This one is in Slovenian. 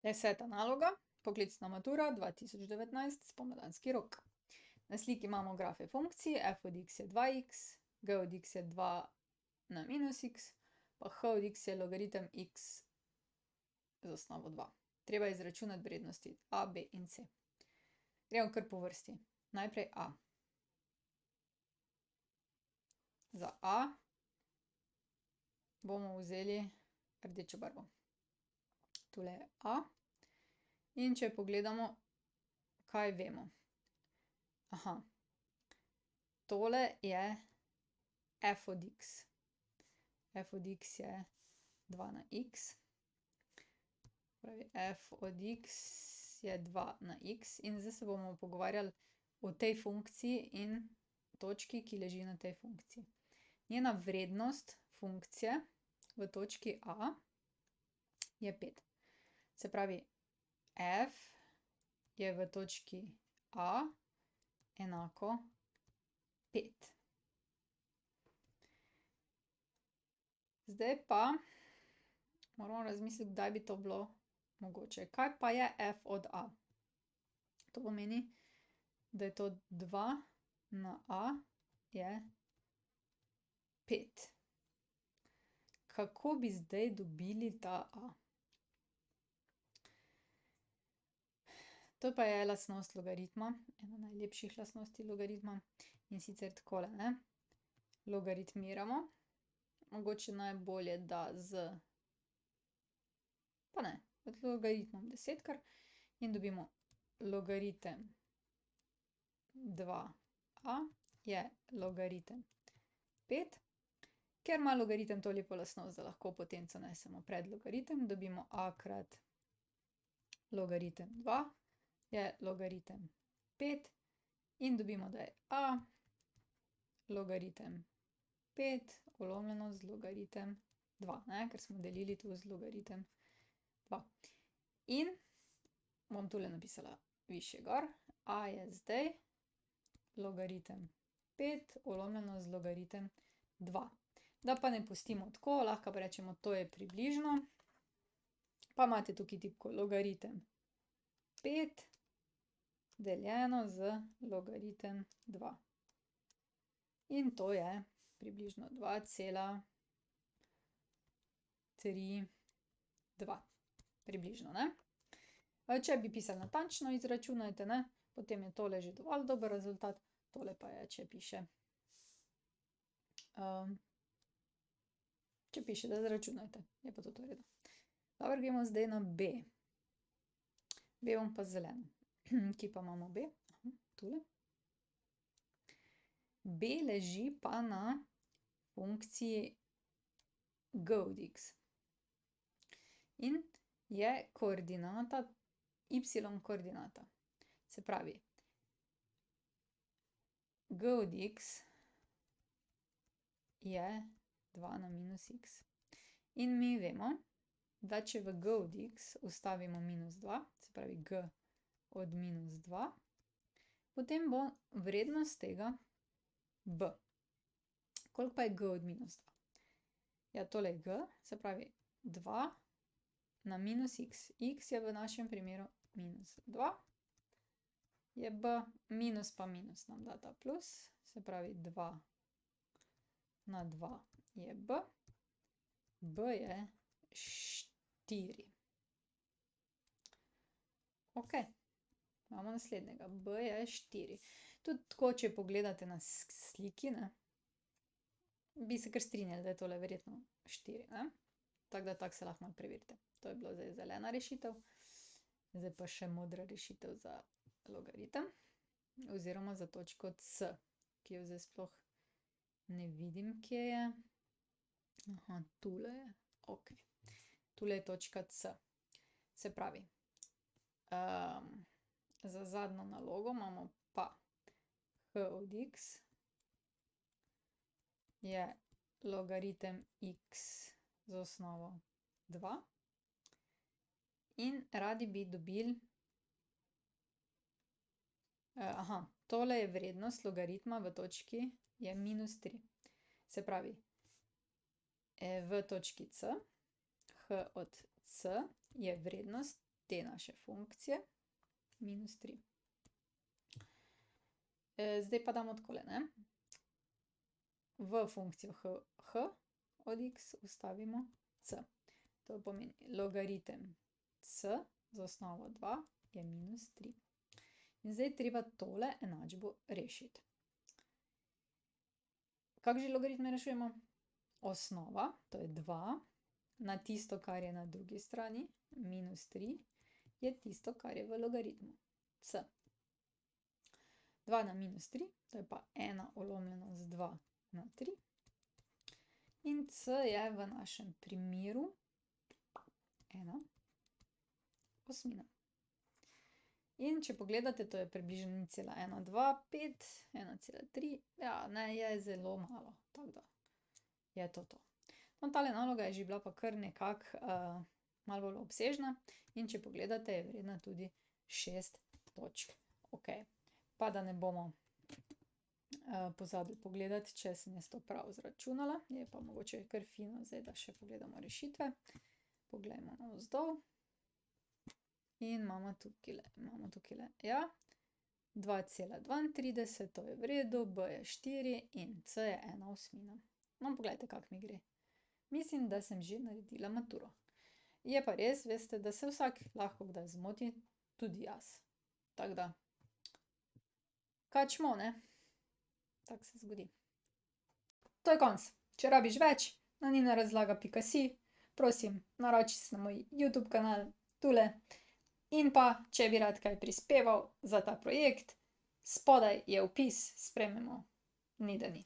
10. naloga, poklicna matura 2019, spomladanski rok. Na sliki imamo grafe funkcij, f od x je 2x, g od x je 2 na minus x, pa h od x je logaritem x z osnovo 2. Treba izračunati vrednosti a, b in c. Gremo kar po vrsti. Najprej a. Za a bomo vzeli rdečo barvo. Tule je a. In če pogledamo, kaj vemo. Aha. Tole je f od x. F od x je 2 na x. Pravi, f od x je 2 na x. In zdaj se bomo pogovarjali o tej funkciji in točki, ki leži na tej funkciji. Njena vrednost funkcije v točki a je 5. Se pravi, f je v točki a enako 5. Zdaj pa moramo razmisliti, kdaj bi to bilo mogoče. Kaj pa je f od a? To pomeni, da je to 2 na a je 5. Kako bi zdaj dobili ta a? To pa je lastnost logaritma, ena najlepših lastnosti logaritma. In sicer takole, ne. Logaritmiramo. Mogoče najbolje, da pa ne, z logaritmom desetkrat in dobimo logaritem 2a je logaritem 5. Ker ima logaritem to lepo lastnost, da lahko potenco nesemo pred logaritem, dobimo a krat logaritem 2 je logaritem 5 in dobimo, da je a logaritem 5 ulomljeno z logaritem 2, ne, ker smo delili tu z logaritem 2. In bom tule napisala višje gor, a je zdaj logaritem 5 ulomljeno z logaritem 2. Da pa ne pustimo tako, lahko pa rečemo, to je približno. Pa imate tukaj tipko logaritem 5 deljeno z logaritem 2. In to je približno 2,32. Približno, ne. Če bi pisali natančno, izračunajte, ne, potem je tole že dovolj dober rezultat, tole pa je, če piše, da izračunajte, je pa tudi v redu. Dobro, gremo zdaj na b. B bom pa zeleno. Kje pa imamo b? Tule. B leži pa na funkciji g od x. In je koordinata y-koordinata. Se pravi, g od x je 2 na minus x. In mi vemo, da če v g od x vstavimo minus 2, se pravi g od minus 2, potem bo vrednost tega b. Koliko pa je g od minus 2? Ja, tole je g, se pravi 2 na minus x. X je v našem primeru minus 2. Je b, minus pa minus nam da ta plus, se pravi 2 na 2 je b. B je 4. Ok, imamo naslednjega, b je 4. Tudi tako, če pogledate na sliki, ne, bi se kar strinjali, da je tole verjetno 4, ne. Tako da tako se lahko malo preverite. To je bila zdaj zelena rešitev. Zdaj pa še modra rešitev za logaritem oziroma za točko c, ki jo zdaj sploh ne vidim, kje je. Aha, tule je, ok. Tule je točka c. Se pravi, za zadnjo nalogo imamo pa h od x je logaritem x z osnovo 2 in radi bi dobili, tole je vrednost logaritma v točki je minus 3. Se pravi, v točki c, h od c je vrednost te naše funkcije, minus 3. Zdaj pa damo takole, ne? V funkcijo h od x vstavimo c. To pomeni logaritem c z osnovo 2 je minus 3. In zdaj treba tole enačbo rešiti. Kako že logaritme rešujemo? Osnova, to je 2, na tisto, kar je na drugi strani, minus 3, je tisto, kar je v logaritmu, c. 2 na minus 3, to je pa 1 ulomljeno z 2 na 3. In c je v našem primeru 1 osmina. In če pogledate, to je približno 0,125, 1,3, ja, ne, je zelo malo, tako da je to. No, tale naloga je že bila pa kar nekako malo bolj obsežna in če pogledate, je vredna tudi 6 točk. Ok, pa da ne bomo pozabili pogledati, če sem jaz to prav zračunala, je pa mogoče kar fino zdaj, da še pogledamo rešitve. Poglejmo navzdol. In imamo tukajle, ja, 2,32, to je v redu, b je 4 in c je 1 osmina. No, poglejte, kako mi gre. Mislim, da sem že naredila maturo. Je pa res, veste, da se vsak lahko kdaj zmoti, tudi jaz. Tako da, kačmo, ne? Tako se zgodi. To je konc. Če rabiš več, na ninarazlaga.si, prosim, naroči se na moj YouTube kanal, tule. In pa, če bi rad kaj prispeval za ta projekt, spodaj je vpis, sprejmemo, ni da ni.